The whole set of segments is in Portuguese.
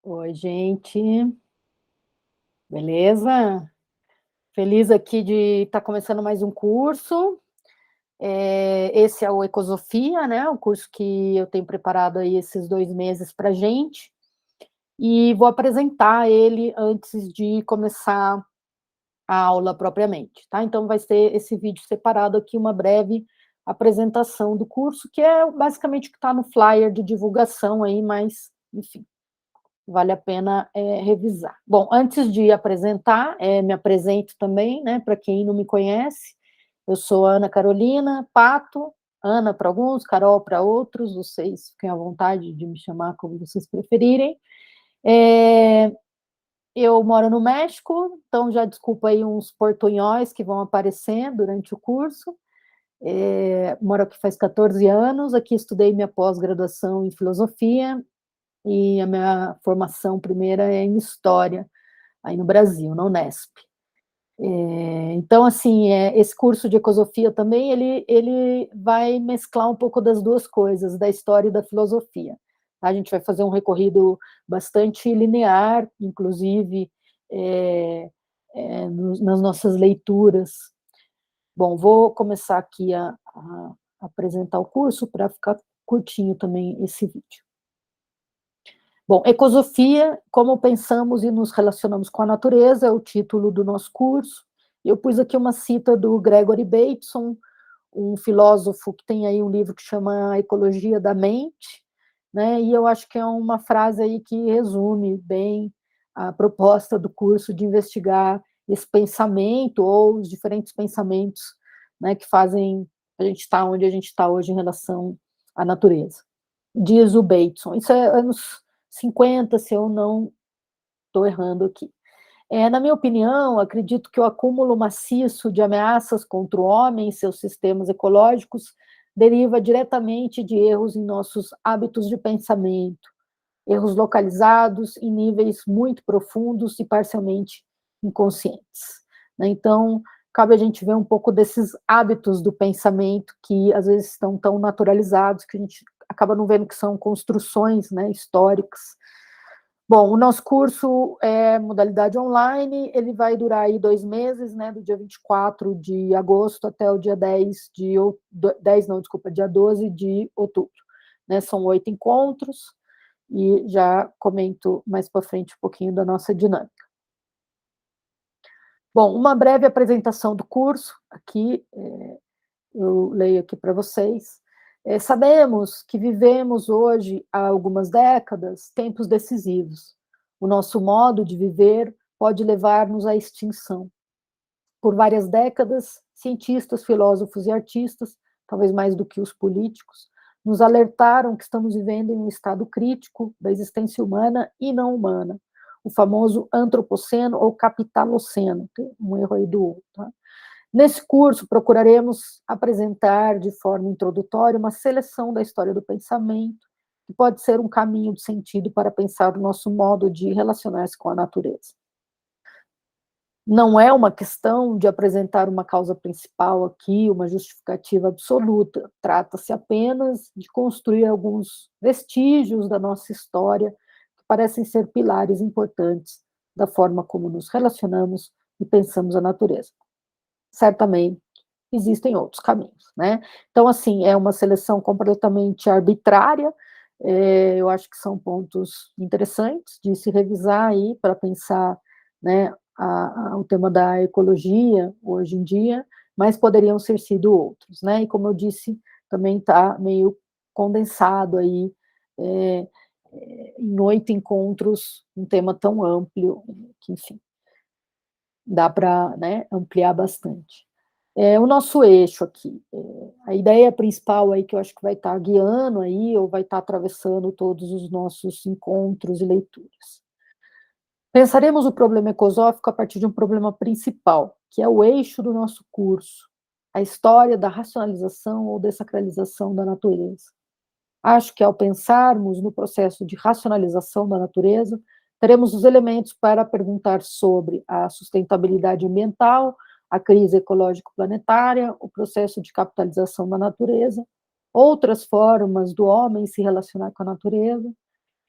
Oi, gente. Beleza? Feliz aqui de estar começando mais um curso. Esse é o Ecosofia, né? O curso que eu tenho preparado aí esses 2 meses para gente. E vou apresentar ele antes de começar a aula propriamente, tá? Então vai ser esse vídeo separado aqui, uma breve apresentação do curso, que é basicamente o que está no flyer de divulgação aí, mas, enfim, vale a pena revisar. Bom, antes de apresentar, me apresento também, né, para quem não me conhece, eu sou Ana Carolina Pato, Ana para alguns, Carol para outros, vocês fiquem à vontade de me chamar como vocês preferirem. Eu moro no México, então já desculpa aí uns portunhóis que vão aparecer durante o curso. Moro aqui faz 14 anos, aqui estudei minha pós-graduação em filosofia, e a minha formação primeira é em História, aí no Brasil, na Unesp. Então, assim, esse curso de Ecosofia também, ele vai mesclar um pouco das duas coisas, da História e da Filosofia. A gente vai fazer um recorrido bastante linear, inclusive, nas nossas leituras. Bom, vou começar aqui a apresentar o curso, para ficar curtinho também esse vídeo. Bom, Ecosofia, como pensamos e nos relacionamos com a natureza, é o título do nosso curso. Eu pus aqui uma cita do Gregory Bateson, um filósofo que tem aí um livro que chama Ecologia da Mente, né? E eu acho que é uma frase aí que resume bem a proposta do curso de investigar esse pensamento ou os diferentes pensamentos, né, que fazem a gente estar onde a gente está hoje em relação à natureza. Diz o Bateson. Isso é anos 50, se eu não estou errando aqui. Na minha opinião, acredito que o acúmulo maciço de ameaças contra o homem e seus sistemas ecológicos deriva diretamente de erros em nossos hábitos de pensamento, erros localizados em níveis muito profundos e parcialmente inconscientes. Então, cabe a gente ver um pouco desses hábitos do pensamento que às vezes estão tão naturalizados que a gente acaba não vendo que são construções, né, históricas. Bom, o nosso curso é modalidade online, ele vai durar aí 2 meses, né, do dia 24 de agosto até o dia 12 de outubro, né, são 8 encontros, e já comento mais para frente um pouquinho da nossa dinâmica. Bom, uma breve apresentação do curso, aqui, eu leio aqui para vocês. Sabemos que vivemos hoje, há algumas décadas, tempos decisivos. O nosso modo de viver pode levar-nos à extinção. Por várias décadas, cientistas, filósofos e artistas, talvez mais do que os políticos, nos alertaram que estamos vivendo em um estado crítico da existência humana e não humana, o famoso antropoceno ou capitaloceno, tem um erro aí do outro, tá? Nesse curso, procuraremos apresentar de forma introdutória uma seleção da história do pensamento, que pode ser um caminho de sentido para pensar o nosso modo de relacionar-se com a natureza. Não é uma questão de apresentar uma causa principal aqui, uma justificativa absoluta. Trata-se apenas de construir alguns vestígios da nossa história que parecem ser pilares importantes da forma como nos relacionamos e pensamos a natureza. Certamente existem outros caminhos, né? Então, assim, é uma seleção completamente arbitrária. Eu acho que são pontos interessantes de se revisar aí para pensar, né, o tema da ecologia hoje em dia, mas poderiam ser sido outros, né? E como eu disse, também está meio condensado aí em 8 encontros, um tema tão amplo que, enfim, dá para, né, ampliar bastante. O nosso eixo aqui, a ideia principal aí que eu acho que vai estar guiando aí, ou vai estar atravessando todos os nossos encontros e leituras. Pensaremos o problema ecosófico a partir de um problema principal, que é o eixo do nosso curso, a história da racionalização ou dessacralização da natureza. Acho que ao pensarmos no processo de racionalização da natureza, teremos os elementos para perguntar sobre a sustentabilidade ambiental, a crise ecológico-planetária, o processo de capitalização da natureza, outras formas do homem se relacionar com a natureza,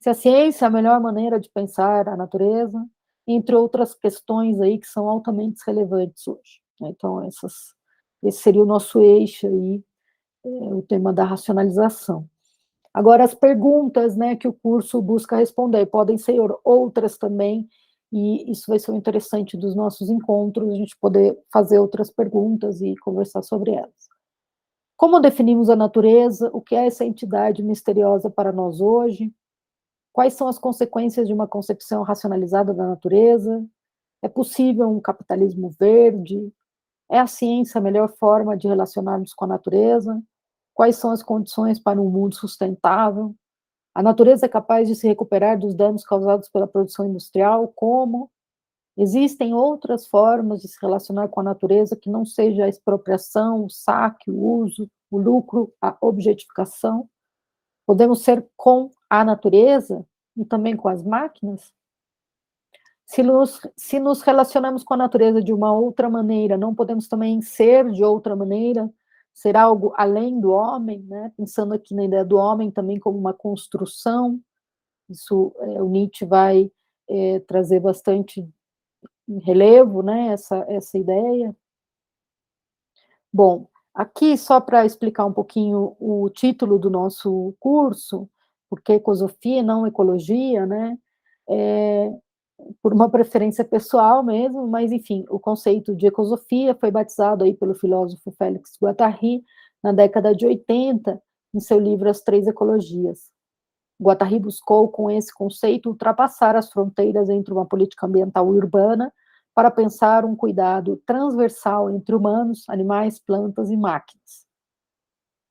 Se a ciência é a melhor maneira de pensar a natureza, entre outras questões aí que são altamente relevantes hoje. Então, esse seria o nosso eixo aí, o tema da racionalização. Agora, as perguntas, né, que o curso busca responder, podem ser outras também, e isso vai ser o interessante dos nossos encontros, a gente poder fazer outras perguntas e conversar sobre elas. Como definimos a natureza? O que é essa entidade misteriosa para nós hoje? Quais são as consequências de uma concepção racionalizada da natureza? É possível um capitalismo verde? É a ciência a melhor forma de relacionarmos com a natureza? Quais são as condições para um mundo sustentável? A natureza é capaz de se recuperar dos danos causados pela produção industrial? Como? Existem outras formas de se relacionar com a natureza que não seja a expropriação, o saque, o uso, o lucro, a objetificação? Podemos ser com a natureza e também com as máquinas? Se nos relacionamos com a natureza de uma outra maneira, não podemos também ser de outra maneira, ser algo além do homem, né? Pensando aqui na ideia do homem também como uma construção, isso o Nietzsche vai trazer bastante relevo, né, essa ideia. Bom, aqui só para explicar um pouquinho o título do nosso curso, porque ecosofia não ecologia, né, por uma preferência pessoal mesmo, mas enfim, o conceito de ecosofia foi batizado aí pelo filósofo Félix Guattari na década de 80, em seu livro As Três Ecologias. Guattari buscou, com esse conceito, ultrapassar as fronteiras entre uma política ambiental e urbana para pensar um cuidado transversal entre humanos, animais, plantas e máquinas.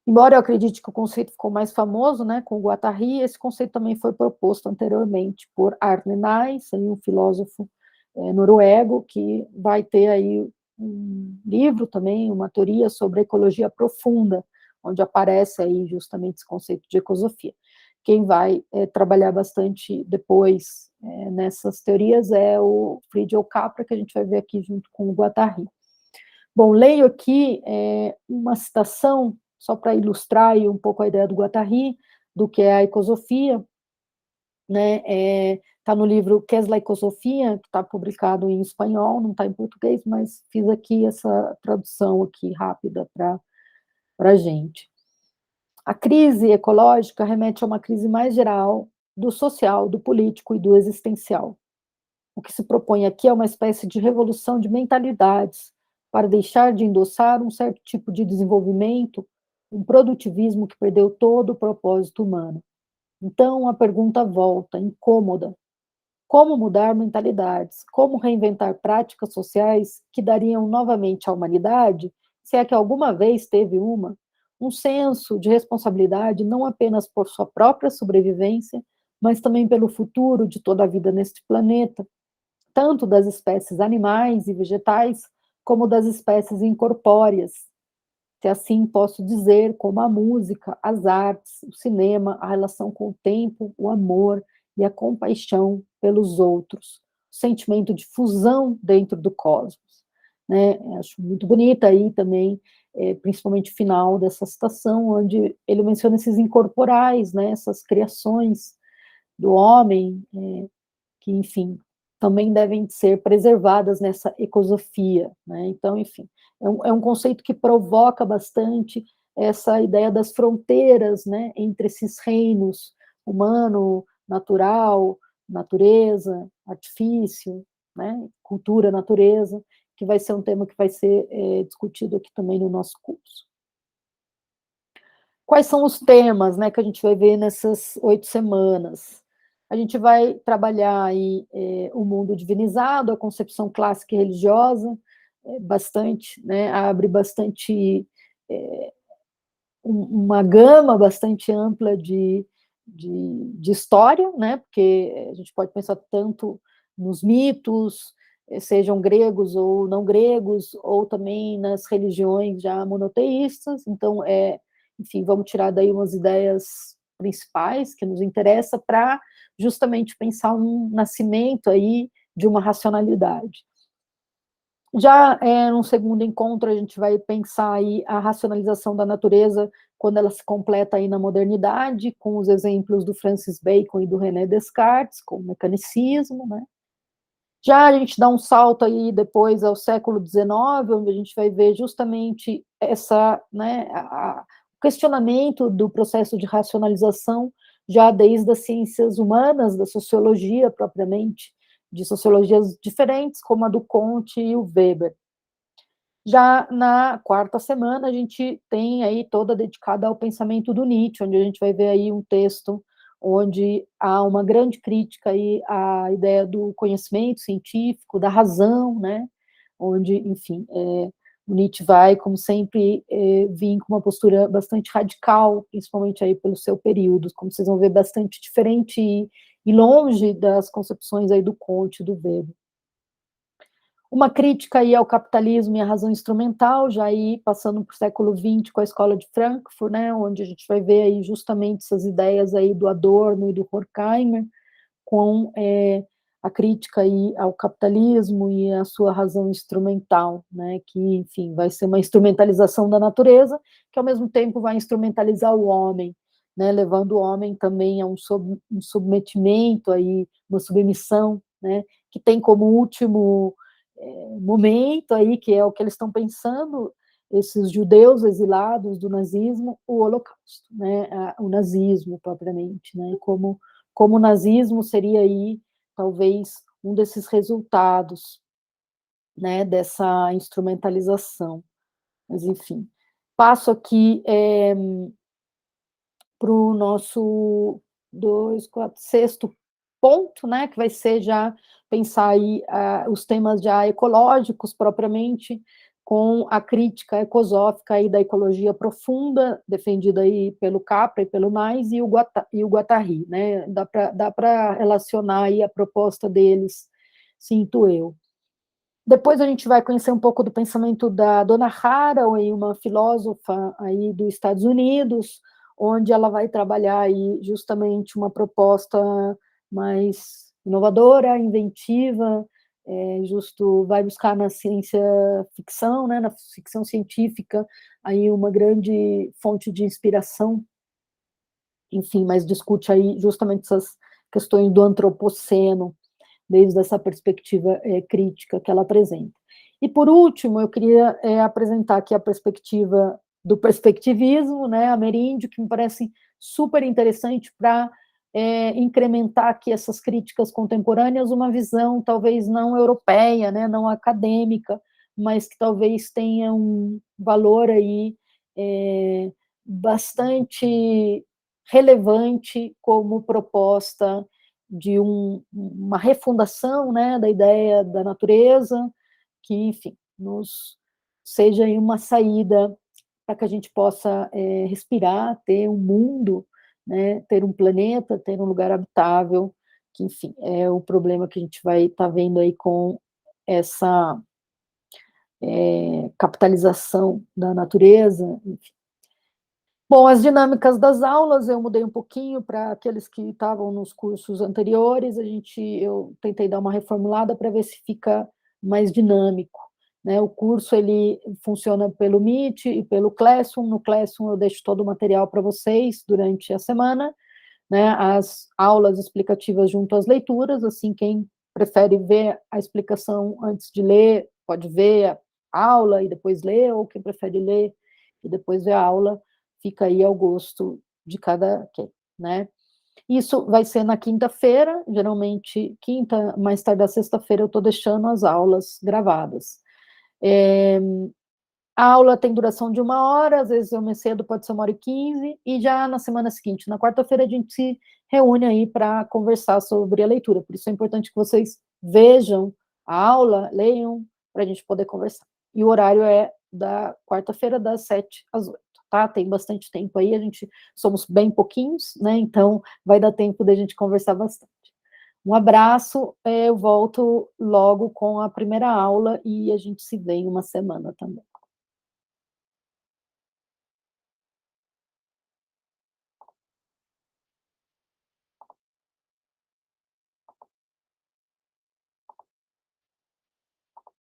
Embora eu acredite que o conceito ficou mais famoso, né, com Guattari, esse conceito também foi proposto anteriormente por Arne Naess, um filósofo noruego, que vai ter aí um livro também, uma teoria sobre ecologia profunda, onde aparece aí justamente esse conceito de ecosofia. Quem vai trabalhar bastante depois nessas teorias é o Friedel Capra, que a gente vai ver aqui junto com o Guattari. Bom, leio aqui uma citação, só para ilustrar um pouco a ideia do Guattari, do que é a ecosofia, né? Está no livro Que es la Ecosofia, que está publicado em espanhol, não está em português, mas fiz aqui essa tradução aqui rápida para a gente. A crise ecológica remete a uma crise mais geral do social, do político e do existencial. O que se propõe aqui é uma espécie de revolução de mentalidades para deixar de endossar um certo tipo de desenvolvimento, um produtivismo que perdeu todo o propósito humano. Então, a pergunta volta, incômoda. Como mudar mentalidades? Como reinventar práticas sociais que dariam novamente à humanidade, se é que alguma vez teve um senso de responsabilidade não apenas por sua própria sobrevivência, mas também pelo futuro de toda a vida neste planeta, tanto das espécies animais e vegetais, como das espécies incorpóreas, se assim posso dizer, como a música, as artes, o cinema, a relação com o tempo, o amor e a compaixão pelos outros, o sentimento de fusão dentro do cosmos. Né? Acho muito bonita aí também, principalmente o final dessa citação, onde ele menciona esses incorporais, né? Essas criações do homem, que, enfim, também devem ser preservadas nessa ecosofia, né? Então, enfim, é um conceito que provoca bastante essa ideia das fronteiras, né, entre esses reinos humano, natural, natureza, artifício, né, cultura, natureza, que vai ser um tema que vai ser discutido aqui também no nosso curso. Quais são os temas, né, que a gente vai ver nessas 8 semanas? A gente vai trabalhar aí o mundo divinizado, a concepção clássica e religiosa, bastante, né, abre bastante uma gama bastante ampla de história, né, porque a gente pode pensar tanto nos mitos, sejam gregos ou não gregos, ou também nas religiões já monoteístas, então, enfim, vamos tirar daí umas ideias principais que nos interessa para justamente pensar um nascimento aí de uma racionalidade. Já no segundo encontro, a gente vai pensar aí a racionalização da natureza quando ela se completa aí na modernidade, com os exemplos do Francis Bacon e do René Descartes, com o mecanicismo, né? Já a gente dá um salto aí depois ao século XIX, onde a gente vai ver justamente essa, né, o questionamento do processo de racionalização, já desde as ciências humanas, da sociologia propriamente, de sociologias diferentes, como a do Comte e o Weber. Já na quarta semana, a gente tem aí toda dedicada ao pensamento do Nietzsche, onde a gente vai ver aí um texto onde há uma grande crítica aí à ideia do conhecimento científico, da razão, né? Onde, enfim, o Nietzsche vai, como sempre, vir com uma postura bastante radical, principalmente aí pelo seu período, como vocês vão ver, bastante diferente e longe das concepções aí do Comte e do Weber. Uma crítica aí ao capitalismo e à razão instrumental, já aí passando para o século XX com a Escola de Frankfurt, né, onde a gente vai ver aí justamente essas ideias aí do Adorno e do Horkheimer, com a crítica aí ao capitalismo e à sua razão instrumental, né, que, enfim, vai ser uma instrumentalização da natureza, que ao mesmo tempo vai instrumentalizar o homem, né, levando o homem também a um submetimento aí, uma submissão, né, que tem como último momento aí, que é o que eles estão pensando, esses judeus exilados do nazismo, o Holocausto, né, o nazismo propriamente, né, como o nazismo seria aí, talvez, um desses resultados, né, dessa instrumentalização. Mas, enfim, passo aqui para o nosso sexto ponto, né, que vai ser já pensar aí os temas já ecológicos propriamente, com a crítica ecosófica aí da ecologia profunda, defendida aí pelo Capra e pelo Nais, e o Guattari, né, dá para relacionar aí a proposta deles, sinto eu. Depois a gente vai conhecer um pouco do pensamento da Donna Haraway, uma filósofa aí dos Estados Unidos, onde ela vai trabalhar aí justamente uma proposta mais inovadora, inventiva, justo vai buscar na ciência ficção, né, na ficção científica, aí uma grande fonte de inspiração, enfim, mas discute aí justamente essas questões do antropoceno, desde essa perspectiva crítica que ela apresenta. E, por último, eu queria apresentar aqui a perspectiva do perspectivismo, né, ameríndio, que me parece super interessante para incrementar aqui essas críticas contemporâneas, uma visão talvez não europeia, né, não acadêmica, mas que talvez tenha um valor aí bastante relevante como proposta de uma refundação, né, da ideia da natureza, que, enfim, nos seja aí uma saída para que a gente possa respirar, ter um mundo, né, ter um planeta, ter um lugar habitável, que, enfim, é o problema que a gente vai estar vendo aí com essa capitalização da natureza, enfim. Bom, as dinâmicas das aulas eu mudei um pouquinho para aqueles que estavam nos cursos anteriores, eu tentei dar uma reformulada para ver se fica mais dinâmico, né? O curso ele funciona pelo Meet e pelo Classroom. No Classroom eu deixo todo o material para vocês durante a semana, né? As aulas explicativas junto às leituras, assim, quem prefere ver a explicação antes de ler, pode ver a aula e depois ler, ou quem prefere ler e depois ver a aula, fica aí ao gosto de cada quem, né? Isso vai ser na quinta-feira, geralmente quinta, mais tarde da sexta-feira eu estou deixando as aulas gravadas. A aula tem duração de 1 hora, às vezes mais cedo pode ser 1h15, e já na semana seguinte, na quarta-feira, a gente se reúne aí para conversar sobre a leitura. Por isso é importante que vocês vejam a aula, leiam, para a gente poder conversar. E o horário é da quarta-feira, das 7 às 8, tá? Tem bastante tempo aí, somos bem pouquinhos, né? Então vai dar tempo da gente conversar bastante. Um abraço, eu volto logo com a primeira aula e a gente se vê em uma semana também.